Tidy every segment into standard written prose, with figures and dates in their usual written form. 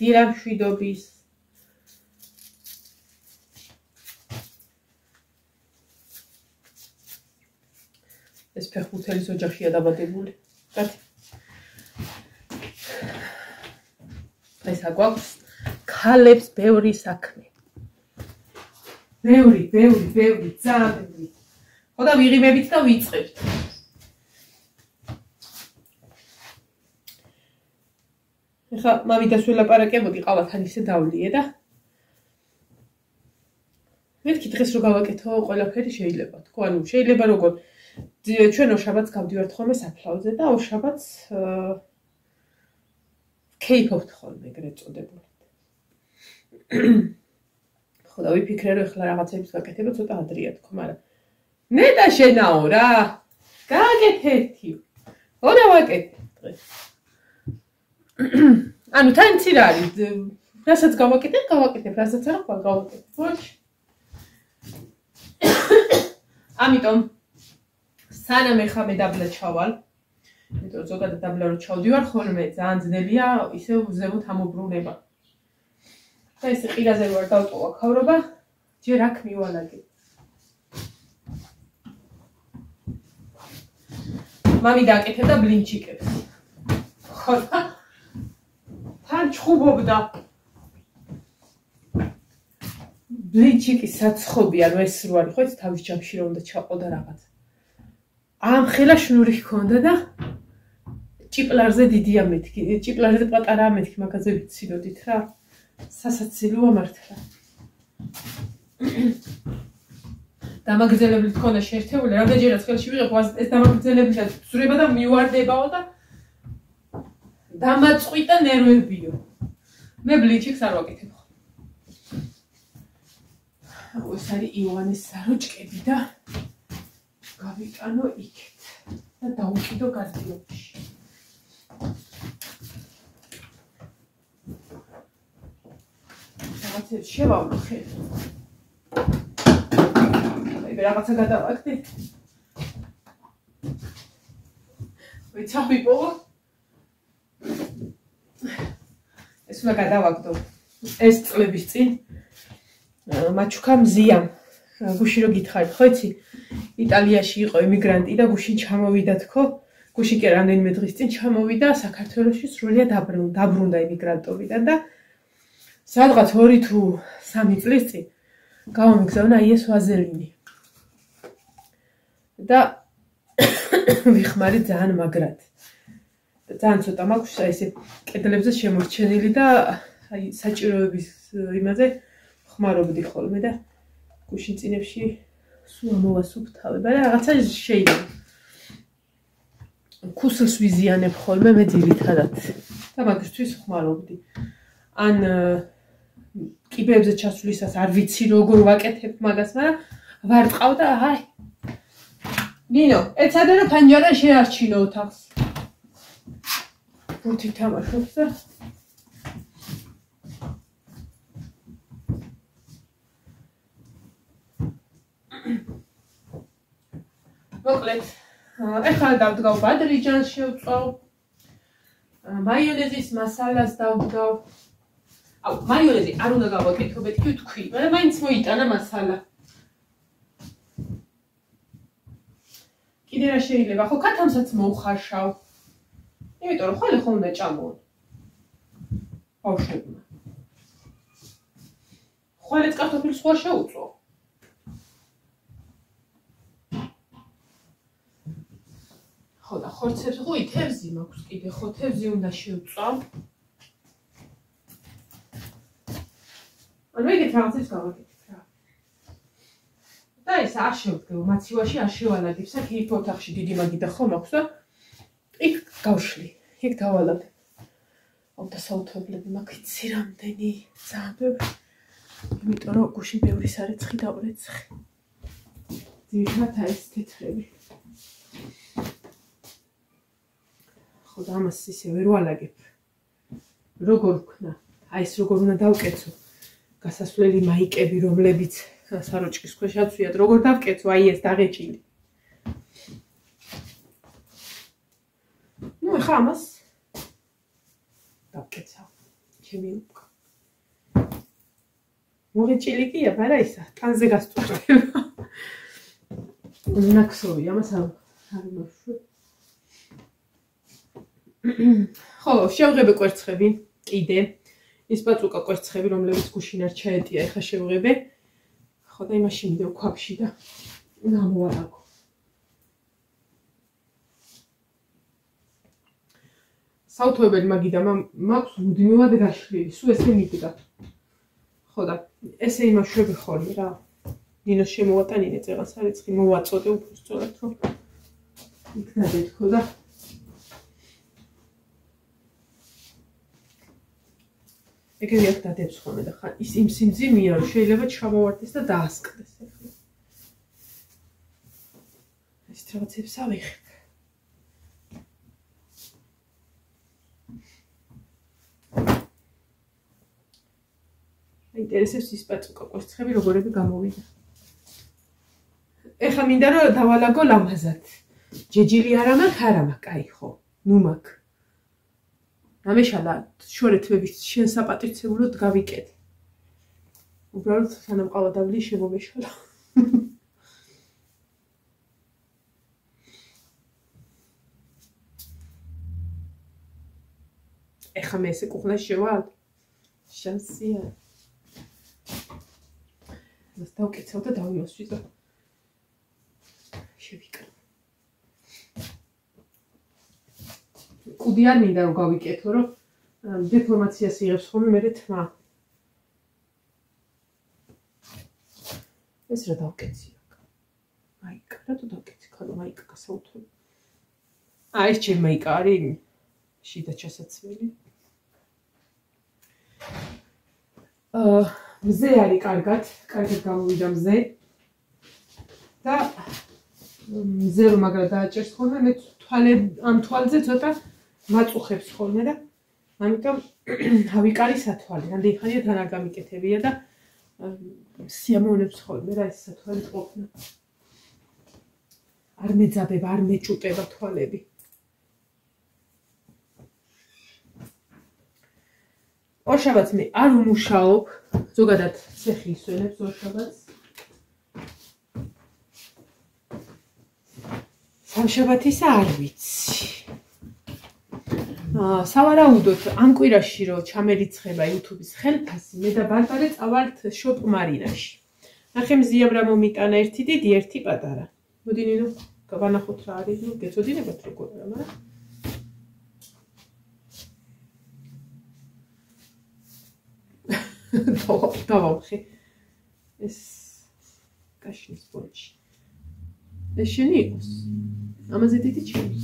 მდირა მშვიდობის. ეს ფეხბურთელის ოჯახია დაბადებული. ეს აგვაქვს ქალებს ბევრი საქმე. ბევრი, ძალიან ბევრი. ხო და ვიღიმებით და ვიწყებთ. ეხლა მამიდას ველაპარაკებოდი, ყავათან ისე დავლიე და მეთქი დღეს რო გავაკეთო ყველაფერი შეიძლება თქო, ანუ შეიძლება როგორ ჩვენ ორშაბათს გავდივართ ხოლმე საფლავზე და ორშაბათს ქეიფობთ ხოლმე ეგრეთ წოდებულად. ხო და ვიფიქრე რომ ეხლა რაღაცების გაკეთება ცოტა ადრეა თქო, მაგრამ ნეტა შენაო რა. გააკეთეთიო. ხო და ვაკეთე დღეს. ანუ თან ცირ არის, რასაც გავაკეთებ, რასაც არა გავაკეთებ. ბოჭ. ამიტომ სანამ ეხლა მე დაბლა ჩავალ, იმიტომ ზოგადად დაბლა რო ჩავდივარ, ხოლმე ძალიან ძნელია ისე ზემოთ ამობრუნება. და ეს ყირაზე ვარ დავტოვა ქავრობა, ჯერ აქ მივალაგე. მამი დააკეთებდა ბლინჩიკებს. ხო და თან ჩხუბობდა. ბლინჩიკის საცხობი, ანუ ეს რო არის, ხო ეს თავის ჯამში რომ უნდა ჩაყო და რაღაც. ამ ხელა შნური ჰქონდა და ჭიპლარზე დიდია მეთქი, ჭიპლარზე პატარაა მეთქი, მაგაზე ვიცინოდით რა. სასაცილოა მართლა. დამაგრძელებლით ქონდა შეერთებული, რამდენჯერაც ხელში ვიღებ ეს დამაგრძელებითად ზურება და მივარდებაო და დამაწყვიტა ნერვებიო. მე ბლინჩიკს არ ვაკეთებ. ეს არის ივანეს საროჭკები და გავიტანო იქეთ და დავუკიდო გაზიებში. რაღაცებს შევავლო ხელი. რაღაცა გადავაკეთე. ვიცავი პოვა. ეს უნდა გადავაგდო. ეს წლების წინ მაჩუკა მზიამ გუში რო გითხარით, ხო იცი? იტალიაში იყო ემიგრანტი და გუშინ ჩამოვიდა თქო. გუში კი რამდენიმე დღის წინ ჩამოვიდა საქართველოში სრულიად დაბრუნდა ემიგრანტობიდან და სადღაც 2 თუ 3 წლის წინ გავამიგზავნა ეს ვაზელინი. და ვიხმარი ძალიან მაგრად. და ძალიან ცოტა მაქვს ესე კედლებზე შემორჩენილი და აი საჭიროების იმაზე ხმარობდი ხოლმე და გუშინ წინებში სულ ამოვასუფთავება და რაღაცა შეიძლება. ქუსლს ვიზიანებ ხოლმე მე ძირითადად და მაგისთვის ხმარობდი. ან კიბეებზე ჩასვლისას არ ვიცი როგორ ვაკეთებ მაგას, მაგრამ ვარ ტყავ და აი ნინო, ეცადე რომ ფანჯარა შეარჩინო ოთახს. ბურთი თამაშობს და მოკლედ, ეხლა დავდგავ ბადრიჯანს შევწვავ. მაიონეზის მასალას დავდგავ. აუ, მაიონეზი არ უნდა გავაკეთო, მეთქი ვთქვი, მაგრამ მაინც მოიტანა მასალა. კიდე რა შეიძლება, ხო ქათამსაც მოუხარშავ. იმიტომ რომ ხოლმე უნდა ჭამონ. ბავშვებმა. ხოლმე კარტოფილს სხვა შეუწო. ხო და ხორცებს ხუი თევზი მაქვს კიდე, ხო თევზი უნდა შევწავ. ანუ ეგეთ რაღაცებს გავაკეთებ რა. და ეს არ შევდგებ, მაცივაში არ შევალაგებ, საკეიფ ოთახში დიდი მაგიდა ხომ აქვს და იქ გავშლი, იქ დავალაგებ. აუ დასაუთებლები მაქვს იცი რამდენი, ძალიან ბევრი. იმიტომ რომ გუშინ ბევრი სარეცხი დავრეცხე. ძირითადად ეს თეთრები. ხო და ამას ისე ვერ ვალაგებ. როგორ ვქნა? აი ეს როგორ უნდა დავკეცო? გასასვლელი მაიკები, რომლებიც საროჭკის ქვეშ აცვიათ, როგორ დავკეცო? აი ეს დაღეჭილი. ნუ ეხლა ამას დავკეცავ. ჩემი უკა. მოგეჭილი კი არა ისა, კანზე გასწორდება. ნაქსოვი, ამას არ მოვშვი. ხო, შევღებე კვერცხები, კიდე. ის პაწუკა კვერცხები, რომლებიც გუშინ არ ჩაეტია, ეხლა შევღებე. ხო და იმაში მიდევ ქვაბში და გამოვარაგო. საუთოებელი მაგიდა მაქვს მუდმივად გაშლილი, სულ ესე მიგდა. ხო და ესე იმაშვები ხოლმე რა. ნინოს შემოვატანინე წეღას არიცხი, მოვაწოდე უფრო სწორად რომ იქ დადეთქო და ეგრე აქ დადებს ხოლმე და ხან ის იმ სიმძიმეა რომ შეიძლება ჩამოვარდეს და დაასკდეს ახლა. ეს რაღაცებს ავიღებ. ინტერესებს ის პაწუკა კვერცხები როგორები გამოვიდა. ეხლა მინდა რომ დავალაგო ლამაზად. ჯეჯილი არა მაქვს, არა მაქვს, კაი ხო. ნუ მაქვს. დამეშალა შორეთმების შენ საპატრიცებლად გავიკეთე. უბრალოდ სანამ ყავადავლი შემომეშალა. ეხლა მე ესე კუხლა შევალ. შანსია. მას დავკეცავ და დავიმოსვი და შევიკრა. კუდი არ მინდა რომ გავიკეთო, რომ დეფორმაციას იღებს ხოლმე მერე თმა. ეს რა დავკეცი აქ. მაიკა, რატო დავკეცი ხოლმე მაიკა გასაუთრებელი. ეს ჩემი მაიკა არის შიდა ჩასაცველი. მზე არის კარგად გამოვიდა მზე. და მზე რომ მაგრა დააჭერს ხოლმე, მე ამ თვალზე ცოტა მაწუხებს ხოლმე და ამიტომ ავიკარი სათვალე. რამდენი ხანია თან არ გამიკეთებია და სიამოვნებს ხოლმე რა ეს სათვალე ყოფნა. არ მეძაბება, არ მეჭუტება თვალები. ორშაბათს მე არ უმუშაობ, ზოგადად ცეხი ისვენებს ორშაბათს. სამშაბათისა არ ვიცი. სავარაუდოდ ამ კვირაში რომ ჩამერიცხება YouTube-ის ხელფასი, მე და ბარბარე წავალთ შოპ მარინაში. ნახე მზიამ რა მომიტანა ერთი დიდი, ერთი პატარა. მოდი ნინო, გავანახოთ რა არის, ნუ გეწოდინებათ როგორ არა, მაგრამ დავამხი. ეს კაშნის პონჩი. ეს შენი იყოს. ამაზე დიდი ჩემი.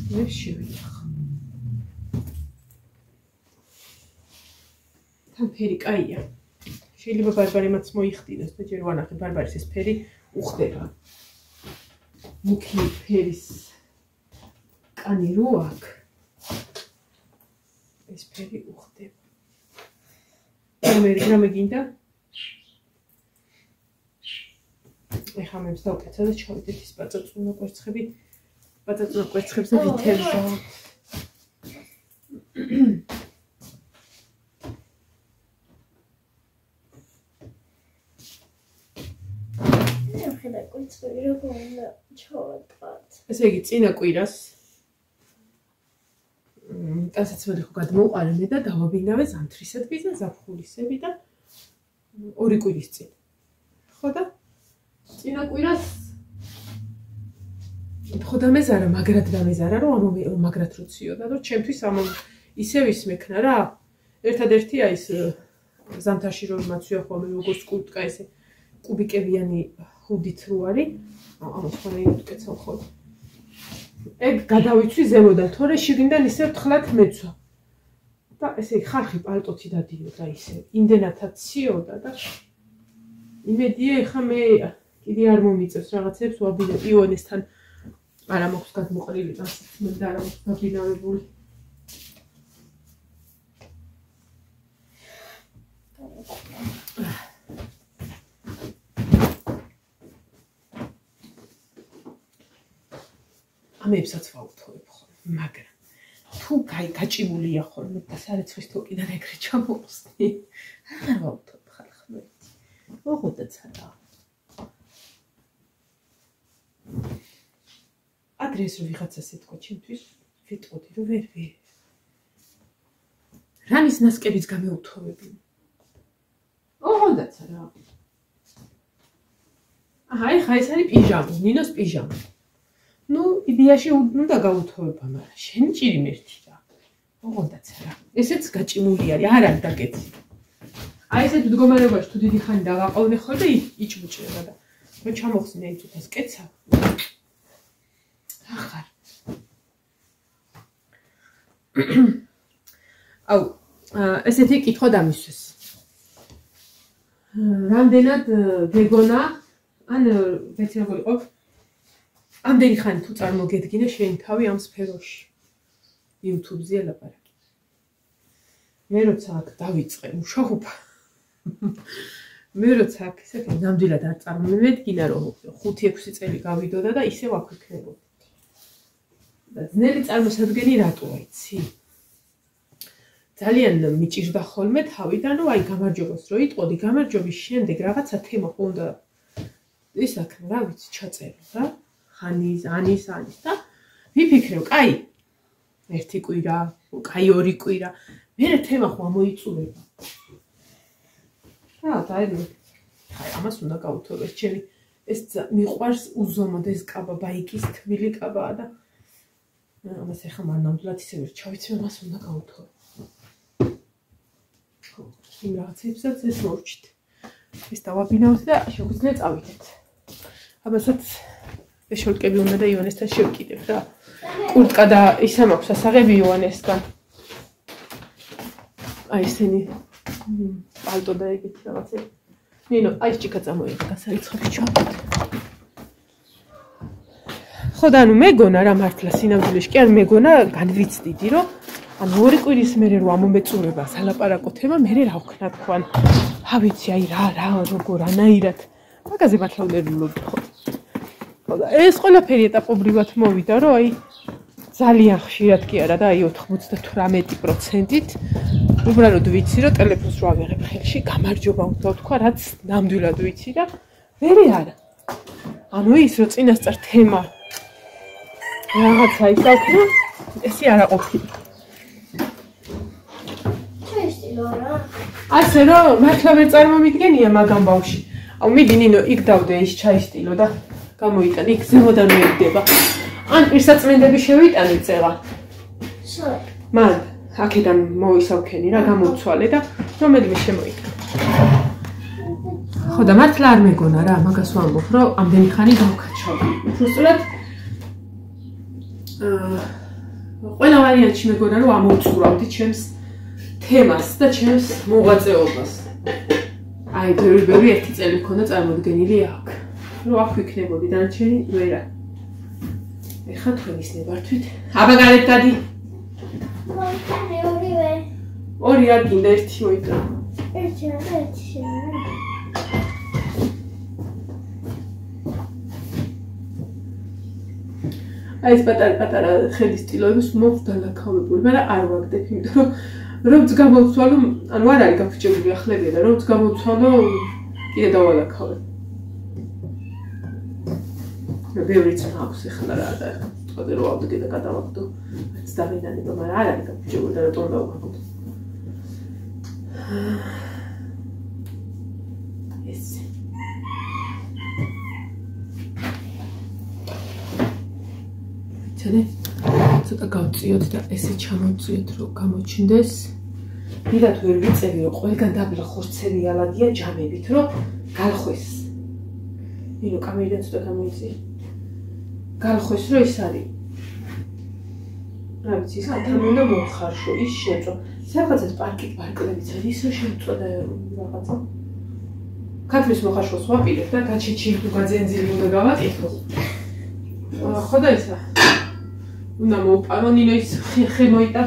მე შევიდახ. თან ფერი კაია. შეიძლება ბარბარემაც მოიხდინოს და ჯერ ვანახე ბარბარის ეს ფერი უხდება. მუქი ფერის კანი რო აქვს. ეს ფერი უხდება. რა მეგინდა? ეხლა მე ვსავკეცე და ჩავიდეთ ის პაწაწუნა კვერცხები. პაწაწუნა კვერცხებზე ვითევზავ. ეხლა კვერცხები როგორ უნდა ჩავატყათ? ესე იგი წინა კვირას ტანსაცმელი ხო გადმოვყარე მე და დავაბინავე ზამთრისადმი და ზაფხულისები და 2 კვირის წინ. ხო და წინა კვირას ხო დამეზარა, მაგრად დამეზარა, რომ მაგრად რო ციოდა, რომ ჩემთვის ისევ ის მექნა რა. ერთადერთია ის ზამთარში რომ მაცვია ხოლმე როგორც კურტკა ესე კუბიკებიანი ხუდით რო არის, ამას ხოლმე იკეცავ ხოლმე. ეგ გადავიცვი ზემოდან, თორე შიგნიდან ისევ თხლად მეცვა. და ესე ხალხი პალტოთი დადიოდა ისე, იმდენათაც ციოდა და იმედია ეხა მე კიდე არ მომიწევს რაღაცებს ვაბინე იონესთან არა მაქვს გადმოყრილი ტანსაცმელი და არა მაქვს დაბინავებული. ამებსაც ვაუთოვებ ხოლმე, მაგრამ თუ თუ გაჭიმულია ხოლმე და სარეცხვის თოკიდან ეგრე ჩამოვხსნი. არ ვაუთხებ ხალხმერით. ოღონდაც არა. ადრეს რო ვიღაცას ეთქვა ჩემთვის, ვიტყოდი რომ ვერ. რამის ნასკებიც გამეუთხოვებინე. ოღონდაც არა. ეხა ეს არის პიჟამა, ნინოს პიჟამა. ნუ იდეაში უნდა გაუთხოვება, მაგრამ შენ ჭირი მერტი რა. ოღონდაც არა. ესეც გაჭიმული არის, არ არის დაკეცი. აი ესეთ მდგომარეობაში თუ დიდი ხანი დავაყოვნე ხოლმე იჭმუჭება და მე ჩამოხსნე აი ცოტას კეცა. ახარ. აუ, ესეთი კითხვა დამისვეს. რამდენად გეგონა ან ვეცი როგორ იყო? ამდენი ხანი თუ წარმოგედგინე შენი თავი ამ სფეროში. YouTube-ზე ლაპარაკი. მე როცა აქ დავიწყე მუშაობა. მე როცა აქ ისე ნამდვილად არ წარმოვედგინა რომ 5-6 წელი გავიდოდა და ისევ აქ ვიქნებოდი. და ძნელი წარმოსადგენი რატოა იცი? ძალიან მიჭირდა ხოლმე თავიდან რომ აი გამარჯვებას რო იტყოდი, გამარჯვების შემდეგ რაღაცა თემა ხონდა ის აქ რა ვიცი ჩაწერო რა. ანის და ვიფიქრე, კაი, ერთი კვირა, კაი ორი კვირა, მერე თემა ხო ამოიწურება. რა, დაედო. აი, ამას უნდა გავუთხოვო, ეს ჩემი ეს მიყვარს უზომოდ ეს კაბა, ბაიკის თბილი კაბაა და ამას ეხა მან ნამდვილად ისე ვერ ჩავიცი, ამას უნდა გავუთხოვო. ხო, იმ რაღაცებსაც ეს მოვჭით. ეს დავაბინავთ და შეგვიძლია წავიდეთ. ამასაც შორტკები უნდა და იონესთან შევკიდებ რა. კურტკა და ისა მაქვს ასაღები იონესთან. აი ესენი პალტო და ეგეთი რაღაცები. ნინო, აი ჭიქა წამოიღე გასარიცხები ჩავდეთ. ხო და ანუ მეგონა რა მართლა სინამდვილეში კი არ მეგონა განვიცდიდი რომ ანუ ორი კვირის მერე რო ამომეწურება სალაპარაკო თემა მერე რა ვქნა თქვან. ავიცი აი რა როგორ ანაირად მაგაზე მართლა უნერვლობდი ხო. ეს ყველაფერი ეტაპობრივად მოვიდა, რომ აი ძალიან ხშირად კი არა და აი 98%-ით უბრალოდ ვიცი, რომ ტელეფონს რო ავიღებ ხელში, გამარჯობა უნდა ვთქვა, რაც ნამდვილად ვიცი და ვერე არა. ანუ ის რო წინასწარ თემა რაღაცა ისაკნა, ესი არა ყოფილი. ჩაისტილო რა. ასე რომ მართლა ვერ წარმომიდგენია მაგამ ბავში. აუ მიდი ნინო, იქ დავდე ის ჩაისტილო და გამოიტან იქ ზემოდან მივიდება. ან პირსაწმენდები შევიტანე წეღა. სად? მან აქედან მოვისავქენი რა გამოცვალე და რომელიმე შემოიტანე. ხო და მართლა არ მეგონა რა, მაგას ვამბობ, რომ ამდენი ხანი გავქაჩავდი. უბრალოდ ყველა ვარიანტში მეგონა რომ ამოვწურავდი ჩემს თემას და ჩემს მოღვაწეობას. აი ბევრი ერთი წელი მქონდა წარმოდგენილი აქ. რო აქ ვიქნებოდი დანარჩენი ვერა. ეხა თქვენ ისნებართვით. აბა გარეთ დადი. მოიტანე ორივე. ორი არ გინდა ერთი მოიტანე. ერთი არა ერთი შემოვიდა. აი ეს პატარა ხელის ტილოების მოვდალაქავებული, მაგრამ არ ვაგდებ, იმიტომ რომ გამოვცვალო, ანუ არ არის გაფრჩებული ახლებია და რომ გამოვცვალო, კიდე დავალაქავებ. ბევრიც აქვს ახლა რა და თქვი რომ ავდე და გადავაგდო რაც დავინანება, მაგრამ არ არის გაფრჩებული და რატომ დავაგდო. ეს ჩადე ცოტა გავწიოთ და ესე ჩამოვწიოთ რომ გამოჩნდეს. მიდათ ვერ ვიწევი რომ ყველგან დაბლა ხორცები ალაგია ჯამებით რომ გალხვეს. ნინო კამერიდან ცოტა გამოიწია. გალხვეს რომ ის არის. რა ვიცი, სათანადო უნდა მოხარშო ის შეწო. საფხაზეთ პარკლებიც არის ისე შეწო და რაღაცა. ქათმის მოხარშოს ვაპირებ და გაჩეჩი თუ გაძენძილი უნდა გავაკეთო. ხო და ისა უნდა მოვპარო ნინო ის ხე მოიტა.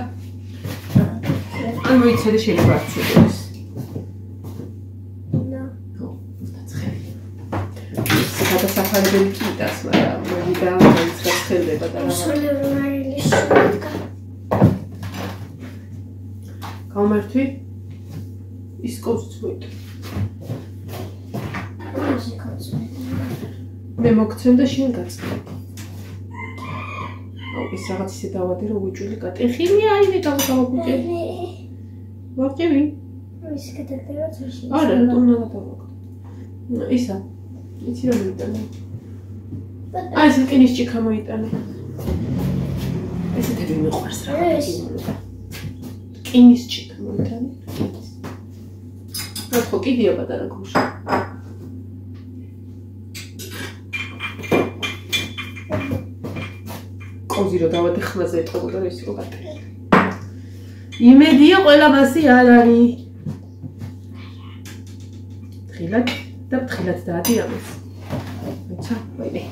ან მოიცადე შეიძლება არ ცუდდეს. გადასახარებელი კიდას, მაგრამ მოვიდა, მოიცა ხელდება და რა. გამართვი ის კოვს მოიტ. მე მოგცემ და შენ გაწევ. აუ ეს რაღაც ისე დავადე რომ უჭული კატეხინია აიმე დავაგუჭე. ვარჭევი? ის გადაგდება წოში. არა, უნდა დავაგდო. ისა. იცი რომ მოიტანე. აი ეს რკინის ჭიქა მოიტანე. ესეთები მიყვარს რაღაც. რკინის ჭიქა მოიტანე. ხო კიდია პატარა გუშ. კოზი რო დავადე ხმაზე ეტყობოდა რომ ისე გატე. იმედია ყველა მასი არ არის. თხილად და თხილად დაადიამეს. აიცა, ვაიმე.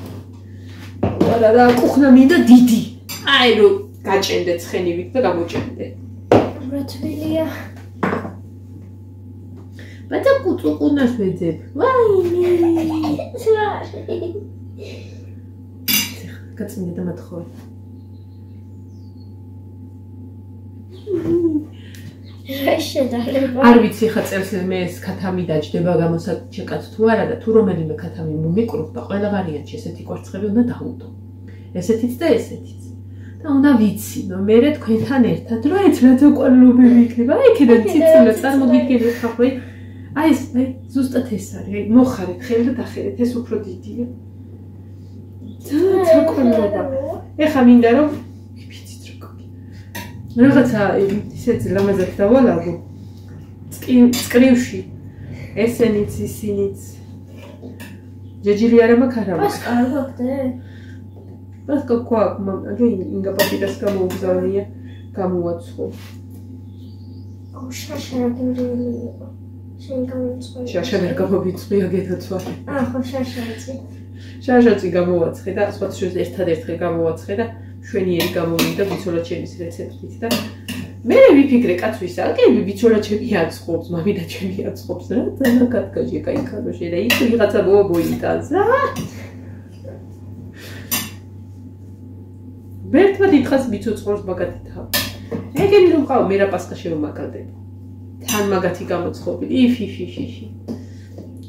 არა და კუხნა მინდა დიდი. აი რო გაჭენდე ცხენივით და გამოჭენდე. რათვილია. ბათა კუწუყუნას ვეძებ. ვაიმე. გაწმინდა და მათხოვე. შედარება. არ ვიცი ხა წელს მე ეს ქათამი დაჯდება გამოსაჩეკად თუ არა და თუ რომელიმე ქათამი მომიკრუხდა ყველა ვარიანტში ესეთი კვერცხები უნდა დაუდო. ესეთიც და ესეთიც. და უნდა ვიცინო მე თქვენთან ერთად რომ ეცლათ ყვანლობი ვიქნება. აი კიდე ციცილა წარმოგიდგენთ ხახო. აი ეს აი ზუსტად ეს არის. აი მოხარეთ ხელი და დახერეთ ეს უფრო დიდია. ცაკონობა. ეხა მინდა რომ ვიცით რა გქონდა. რაღაცა ისეთ ლამაზად დავალაგო. წკრივში ესენიც ისინიც. ჯეჯილი არა მაქვს არა. მას კარგავდე? მას გქواب, აგი ინგა პაპირას გამოუგზავნია, გამოაცხო. შაშა გინდილი. შენ გამოიწყო. შაშა ვერ გამოვიწვია გეთოცვა. ხო შაშაცი. შაშაცი გამოაცხე და სხვა შეს ერთადერთხელ გამოაცხე და შვენიერი გამოვიდა ბიცოლაჩენის რეცეპტით და მე ვიფიქრე კაცვისა, კი ბიცოლაჩები აცხობს, მამიდა ჩემი აცხობს რა, ძალიან კატკაჟი кайქადო შე და ის ვიღაცა მოიგიტანს რა. ბერთმა დიდხანს მიცოცხლოს მაგათითა. ეგენი რომ ყავ მე რა პასკა შევმაგალდები. თან მაგათი გამოცხობილი, იფიფიფიფი.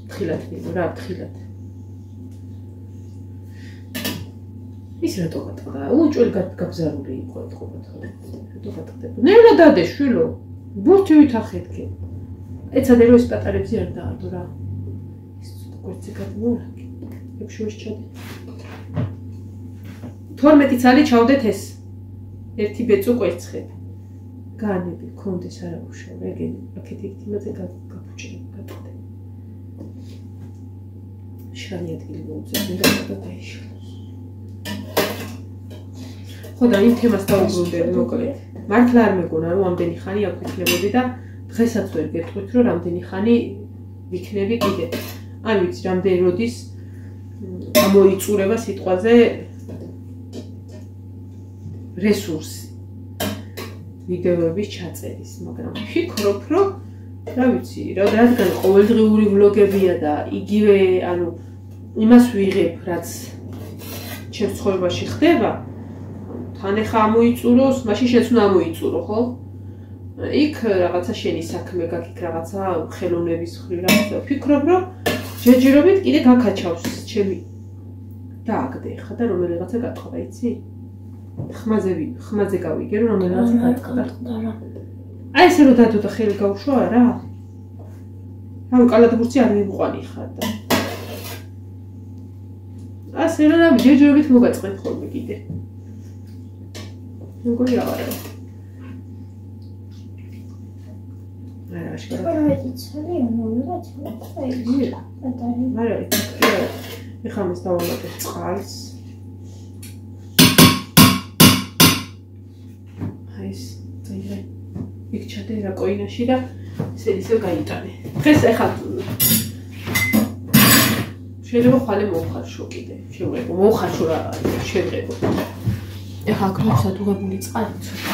თხილად რა, თხილად. ის რატო გატყდა? უჭველი გაბზარული იყო ეთყობათ. რატო გატყდება? ნელა დადე შვილო. ბურთი ვითახეთქე. ეცადე რომ ეს პატარებზე არ დაადო რა. ის კვერცხი გადმოურაკე. ექშუის ჩადე. 12 წელი ჩავდეთ ეს. ერთი ბეწო კვერცხები. განები კონდეს არა უშავ, ეგენი აქეთ იმაზე გაფუჭე, გატყდა. შანი ადგილი მოუწევდა და დაიშალა. ხო და იმ თემას დავუბრუნდები მოკლედ. მართლა არ მეგონა რომ ამდენი ხანი აქ ვიქნებოდი და დღესაც ვერ გეტყვით რომ რამდენი ხანი ვიქნები კიდე. არ ვიცი რამდენი როდის გამოიწურება სიტყვაზე რესურსი ვიდეოების ჩაწერის, მაგრამ ვფიქრობ რომ რა ვიცი, რადგან ყოველდღიური ვლოგებია და იგივე, ანუ იმას ვიღებ, რაც ჩემს ცხოვრებაში ხდება, თან ეხა ამოიწუროს, მაშინ შენც უნდა ამოიწურო, ხო? იქ რაღაცა შენი საქმე გაქვს, იქ რაღაცა ხელოვნების ხრი რაღაცა. ვფიქრობ რომ ჯერჯერობით კიდე გაქაჩავს ჩემი დააგდე ხა და რომელიღაცა გატყდა, იცი? ხმაზე გავიგე რომ რომელიღაცა გატყდა. აი ესე რომ დადო და ხელი გაუშვა რა? ანუ კალათბურთი არ მიმყვანი ხარ და. ასე რომ ჯერჯერობით მოგაწყეთ ხოლმე კიდე. მეგონი აღარა. არა, აშკარა. პროექტი ნომერად არა, ეხლა მის დავამატებ წყალს. აი ეს წაიღე. იქ ჩადე რა კოინაში და ისე გაიტანე. დღეს ეხლა შეიძლება ხვალე მოხარშო კიდე. შეგვეღო, მოხარშო რა, შეღებო. ეხლა აქ მაქვს ადუღებული წყალი ცოტა.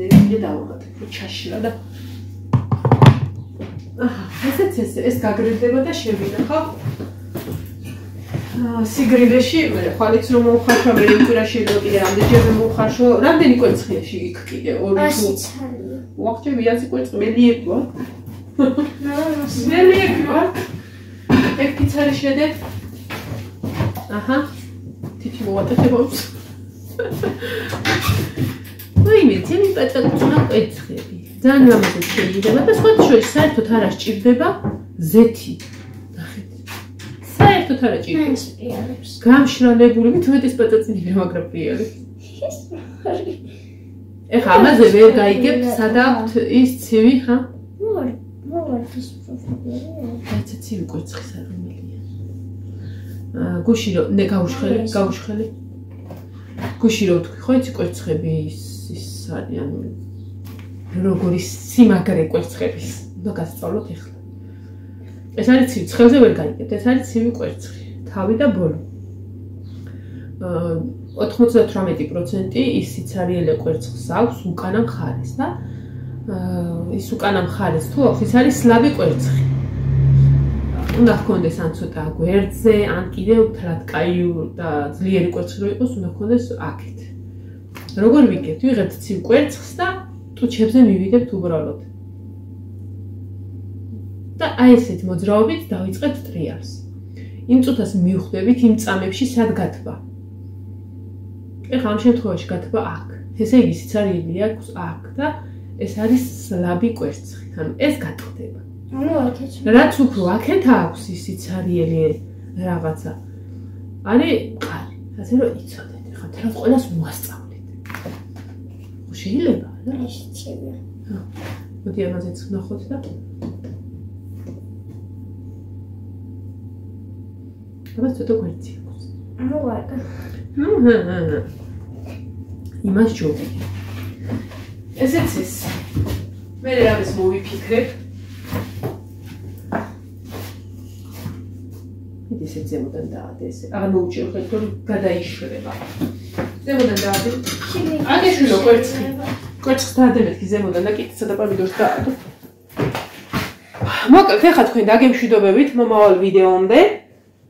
ნე დავამატებ ჩაშლა და ესეც ეს გაგროვდება და შევინახავ. სიგრილეში, მე ხვალიც რომ მოხარშვა, მე იმკვირაში რომ კიდე რამდენჯერმე მოხარშვა, რამდენი კვერცხია იქ კიდე 2 თუ ვახჭები 100 კვერცხი მელიები ვარ. მელიები ვარ. ეგ პიცარი შედეთ. აჰა. თითი მოვატეხებობს. ვაიმე, ძენი პატარა კვერცხები. ძალიან რამოდენად შეიძლება და სხვა შორის საერთოდ არ ასჭირდება ზეთი. საერთოდ არ აჭირდება. გამშრალებული, თუმეტის პატაწინები მაგრამ პრიალი. ეხა ამაზე ვერ გაიგებ, სადაქვთ ის ცივი, ხა? მოვარდის პროფილი. დაიცა ცივი კვერცხი სარგმელია. გუში რომ ნე გაუშხელი. გუში რომ თქვი, ხო იცი კვერცხები ის არიან როგორი სიმაგრე კვერცხების. უნდა გასწავლოთ ეხლა. ეს არის ცივი, ცხელზე ვერ გაიგებთ, ეს არის ცივი კვერცხი, თავი და ბოლო. 98% ის სიცარიელე კვერცხს აქვს უკანა მხარეს და ის უკანა მხარეს თუ აქვს, ის არის სლაბი კვერცხი. უნდა ჰქონდეს ან ცოტა გვერდზე, ან კიდევ თლად კაი და ძლიერი კვერცხი რო იყოს, უნდა ჰქონდეს აქეთ. როგორ ვიგებთ? ვიღებთ ცივ კვერცხს და ტუჩებზე მივიდებთ უბრალოდ. და აი ესეთ მოძრაობით დავიწყებთ ტრიალს. იმ წუთას მივხვდებით იმ წამებში სად გათბა. ეხლა ამ შემთხვევაში გათბა აქ. ესე იგი სიცარიელი აქვს აქ და ეს არის სლაბი კვერცხი. ანუ ეს გატყდება. ანუ აქეთ. რაც უფრო აქეთ აქვს ის სიცარიელი რაღაცა. არის მყარი. ასე რომ იცოდეთ. ეხლა თავს ყველას მოასწავლეთ. შეიძლება, რა? ეს ცივია. მოდი ამაზეც ვნახოთ და აბა ცოტა გვერდzi აქვს. ანუ ვარდა. იმას ჯობია. ესეც ის. მე რამეს მოვიფიქრებ. ისე ზემოდან დაადე ესე. აღარ მოუჭირო ხეთ რომ გადაიშრება. ზემოდან დაადე. აგეშვილო კვერცხი. კვერცხს დაადე მეთქი ზემოდან და კიტისა და პამიდორს დაადო. მოკლედ ეხლა თქვენ დაგემშვიდობებით მომავალ ვიდეომდე.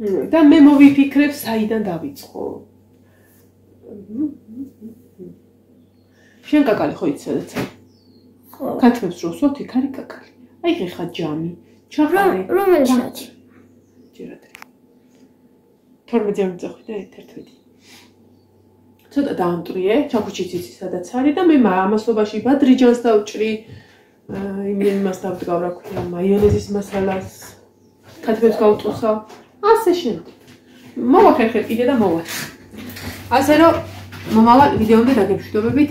და მე მოვიფიქრებ საიდან დავიწყო. შენ კაკალი ხო იცოდეთ? ხო. კაცებს რო სვოთ იქ არის კაკალი. აი ხა ჯამი, ჩახარი. რომელი საათი? ჯერადე. 12-ზე მიწახვი და 11. ცოტა დაამტრიე, ჩაქუჩიც იცი სადაც არის და მე ამასობაში ბადრიჯანს დავჭრი. იმას დავდგავ რა ქვია, მაიონეზის მასალას. კაცებს გავუწუსავ. ასე შემდეგ. მოვახერხეთ კიდე და მოვა. ასე რომ მომავალ ვიდეომდე დაგემშვიდობებით.